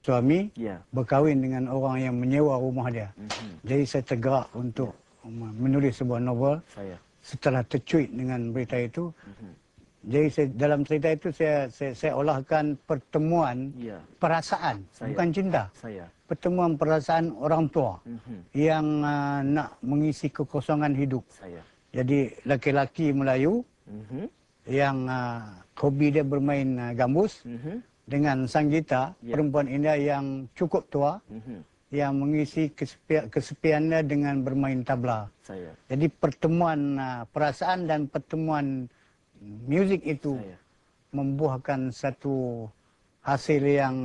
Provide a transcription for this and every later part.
suami Ya. berkahwin dengan orang yang menyewa rumah dia. Jadi saya tergerak untuk menulis sebuah novel. Saya. Setelah tercuit dengan berita itu, jadi dalam cerita itu saya olahkan pertemuan Ya. perasaan, Saya. bukan cinta. Saya. Pertemuan perasaan orang tua yang nak mengisi kekosongan hidup. Saya. Jadi laki-laki Melayu yang hobi dia bermain gambus dengan sang gita, perempuan India yang cukup tua yang mengisi kesepiannya dengan bermain tabla. Saya. Jadi pertemuan perasaan dan pertemuan muzik itu membuahkan satu hasil yang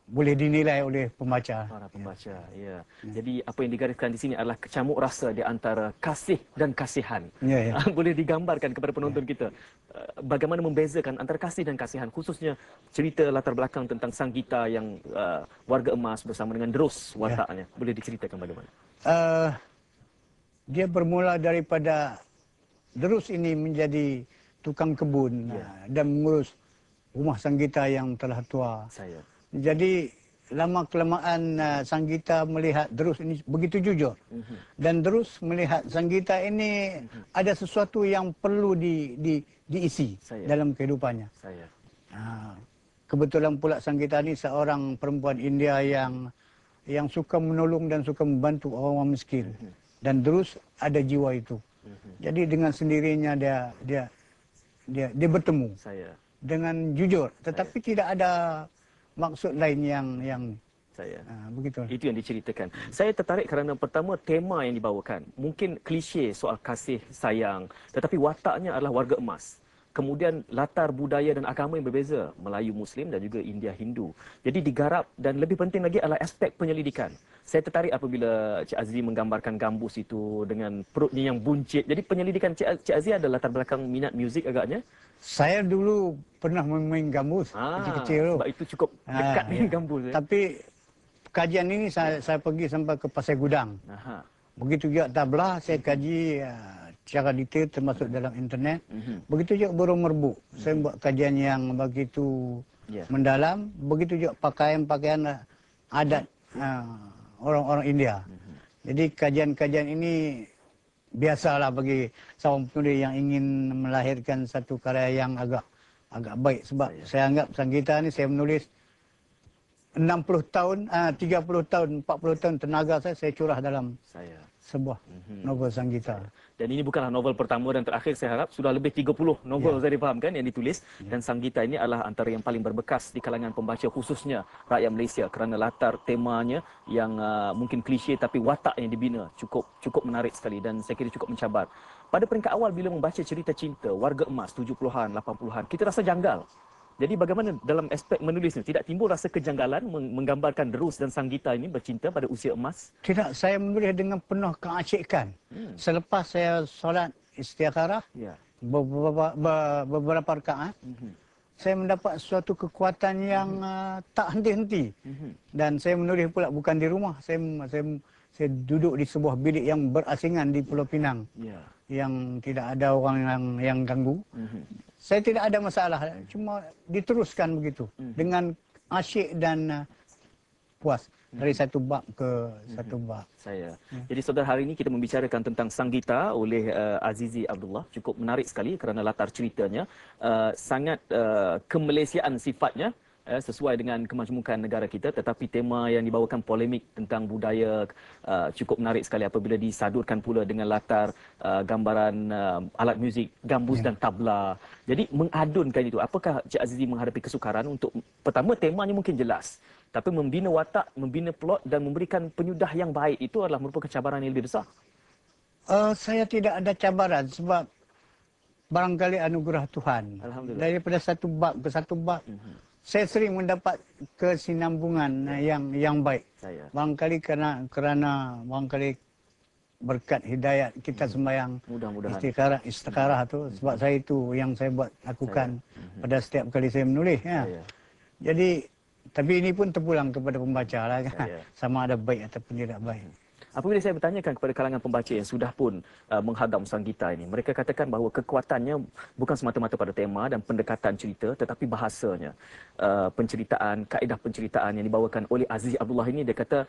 boleh dinilai oleh pembaca. Para pembaca, ya. Jadi apa yang digariskan di sini adalah kecamuk rasa di antara kasih dan kasihan. Ya. Boleh digambarkan kepada penonton kita bagaimana membezakan antara kasih dan kasihan, khususnya cerita latar belakang tentang sang gita yang warga emas bersama dengan Drus wataknya. Boleh diceritakan bagaimana? Dia bermula daripada Drus ini menjadi tukang kebun dan mengurus rumah sang gita yang telah tua. Saya. Jadi lama-kelamaan sang gita melihat Drus ini begitu jujur. Dan Drus melihat sang gita ini ada sesuatu yang perlu diisi dalam kehidupannya. Saya. Kebetulan pula sang gita ini seorang perempuan India yang suka menolong dan suka membantu orang miskin. Dan Drus ada jiwa itu. Jadi dengan sendirinya dia bertemu dengan jujur, tetapi tidak ada maksud lain yang saya. Begitu. Itu yang diceritakan. Saya tertarik kerana pertama tema yang dibawakan. Mungkin klise soal kasih sayang, tetapi wataknya adalah warga emas. Kemudian latar budaya dan agama yang berbeza, Melayu Muslim dan juga India Hindu. Jadi digarap dan lebih penting lagi adalah aspek penyelidikan. Saya tertarik apabila Cik Azri menggambarkan gambus itu dengan perutnya yang buncit. Jadi penyelidikan Cik Azri ada latar belakang minat muzik agaknya? Saya dulu pernah main gambus kecil-kecil tu. Sebab itu cukup dekat dengan gambus. Tapi kajian ini saya pergi sampai ke Pasir Gudang. Begitu juga tabla, saya kaji secara detail termasuk dalam internet. Begitu juga burung merbuk. Saya buat kajian yang begitu mendalam. Begitu juga pakaian-pakaian adat orang-orang India. Jadi kajian-kajian ini biasalah bagi seorang penulis yang ingin melahirkan satu karya yang agak baik. Sebab saya anggap sang gita ni saya menulis 60 tahun, 30 tahun, 40 tahun tenaga saya curah dalam sebuah novel sang gita. Dan ini bukanlah novel pertama dan terakhir, saya harap sudah lebih 30 novel saya difahamkan yang ditulis. Dan sang gita ini adalah antara yang paling berbekas di kalangan pembaca, khususnya rakyat Malaysia, kerana latar temanya yang mungkin klise tapi watak yang dibina cukup menarik sekali dan saya kira cukup mencabar. Pada peringkat awal bila membaca cerita cinta warga emas 70-an, 80-an, kita rasa janggal. Jadi bagaimana dalam aspek menulisnya? Tidak timbul rasa kejanggalan menggambarkan Drus dan sang gita ini bercinta pada usia emas? Tidak, saya menulis dengan penuh keasyikan. Selepas saya solat istikharah, beberapa rakaat, saya mendapat suatu kekuatan yang tak henti-henti. Dan saya menulis pula bukan di rumah. Saya duduk di sebuah bilik yang berasingan di Pulau Pinang. Yang tidak ada orang yang ganggu. Saya tidak ada masalah, cuma diteruskan begitu dengan asyik dan puas dari satu bab ke satu bab. Jadi saudara, hari ini kita membicarakan tentang sang gita oleh Azizi Abdullah. Cukup menarik sekali kerana latar ceritanya sangat kemalaysiaan sifatnya. Sesuai dengan kemajemukan negara kita, tetapi tema yang dibawakan polemik tentang budaya cukup menarik sekali apabila disadurkan pula dengan latar gambaran alat muzik gambus dan tabla. Jadi mengadunkan itu, apakah Cik Azizi menghadapi kesukaran untuk, pertama temanya mungkin jelas, tapi membina watak, membina plot dan memberikan penyudah yang baik itu adalah merupakan cabaran yang lebih besar? Saya tidak ada cabaran sebab barangkali anugerah Tuhan. Daripada satu bab ke satu bab, saya sering mendapat kesinambungan yang baik. Barangkali kerana barangkali berkat hidayat kita sembahyang istikharah tu, sebab saya itu yang saya lakukan pada setiap kali saya menulis. Jadi tapi ini pun terpulang kepada pembaca lah, sama ada baik ataupun tidak baik. Apabila saya bertanyakan kepada kalangan pembaca yang sudah pun menghadam Sanggita ini, mereka katakan bahawa kekuatannya bukan semata-mata pada tema dan pendekatan cerita, tetapi bahasanya. Penceritaan, kaedah penceritaan yang dibawakan oleh Azizi Abdullah ini, dia kata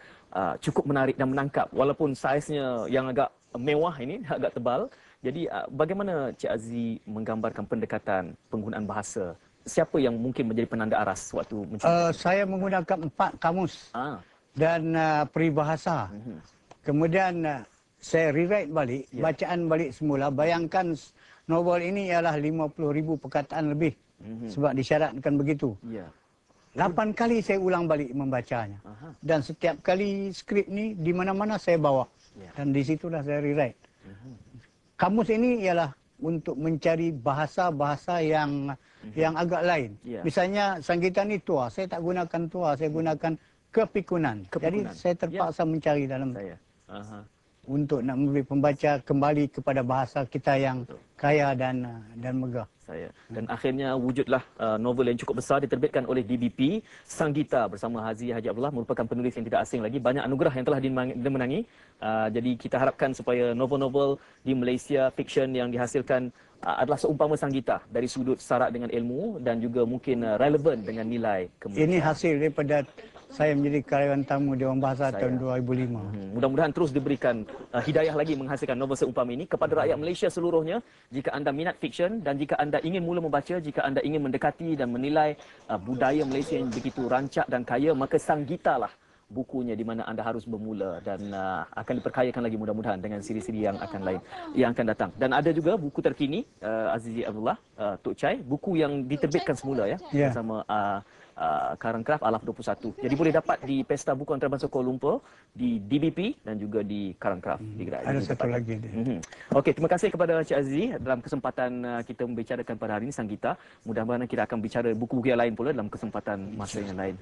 cukup menarik dan menangkap. Walaupun saiznya yang agak mewah ini, agak tebal. Jadi bagaimana Cik Azizi menggambarkan pendekatan penggunaan bahasa? Siapa yang mungkin menjadi penanda aras waktu menceritakan? Saya menggunakan 4 kamus dan peribahasa. Kemudian saya rewrite balik, bacaan balik semula. Bayangkan novel ini ialah 50,000 perkataan lebih sebab disyaratkan begitu. 8 kali saya ulang balik membacanya. Dan setiap kali skrip ni di mana-mana saya bawa. Dan di situlah saya rewrite. Kamus ini ialah untuk mencari bahasa-bahasa yang agak lain. Misalnya Sanggita ni tua, saya tak gunakan tua, saya gunakan kepikunan. Jadi saya terpaksa mencari dalam untuk nak memberi pembaca kembali kepada bahasa kita yang kaya dan megah. Dan akhirnya wujudlah novel yang cukup besar diterbitkan oleh DBP. Sanggita bersama Haji Abdullah merupakan penulis yang tidak asing lagi. Banyak anugerah yang telah dimenangi. Jadi kita harapkan supaya novel-novel di Malaysia, fiksyen yang dihasilkan adalah seumpama Sanggita dari sudut syarat dengan ilmu dan juga mungkin relevan dengan nilai kemanusiaan. Ini hasil daripada saya menjadi karyawan tamu Dewan Bahasa tahun 2005. Mudah-mudahan terus diberikan hidayah lagi menghasilkan novel seumpama ini kepada rakyat Malaysia seluruhnya. Jika anda minat fiksyen dan jika anda ingin mula membaca, jika anda ingin mendekati dan menilai budaya Malaysia yang begitu rancak dan kaya, maka Sanggita lah bukunya di mana anda harus bermula dan akan diperkayakan lagi mudah-mudahan dengan siri-siri yang akan datang. Dan ada juga buku terkini Azizi Abdullah, Tok Chai, buku yang diterbitkan semula bersama Current Craft Alaf 21. Jadi boleh dapat di Pesta Buku Antarabangsa Kuala Lumpur, di DBP dan juga di Current Craft. Ada satu lagi. Okey, terima kasih kepada Cik Azizi dalam kesempatan kita membicarakan pada hari ini Sanggita. Mudah-mudahan kita akan bicara buku-buku yang lain pula dalam kesempatan masa yang lain.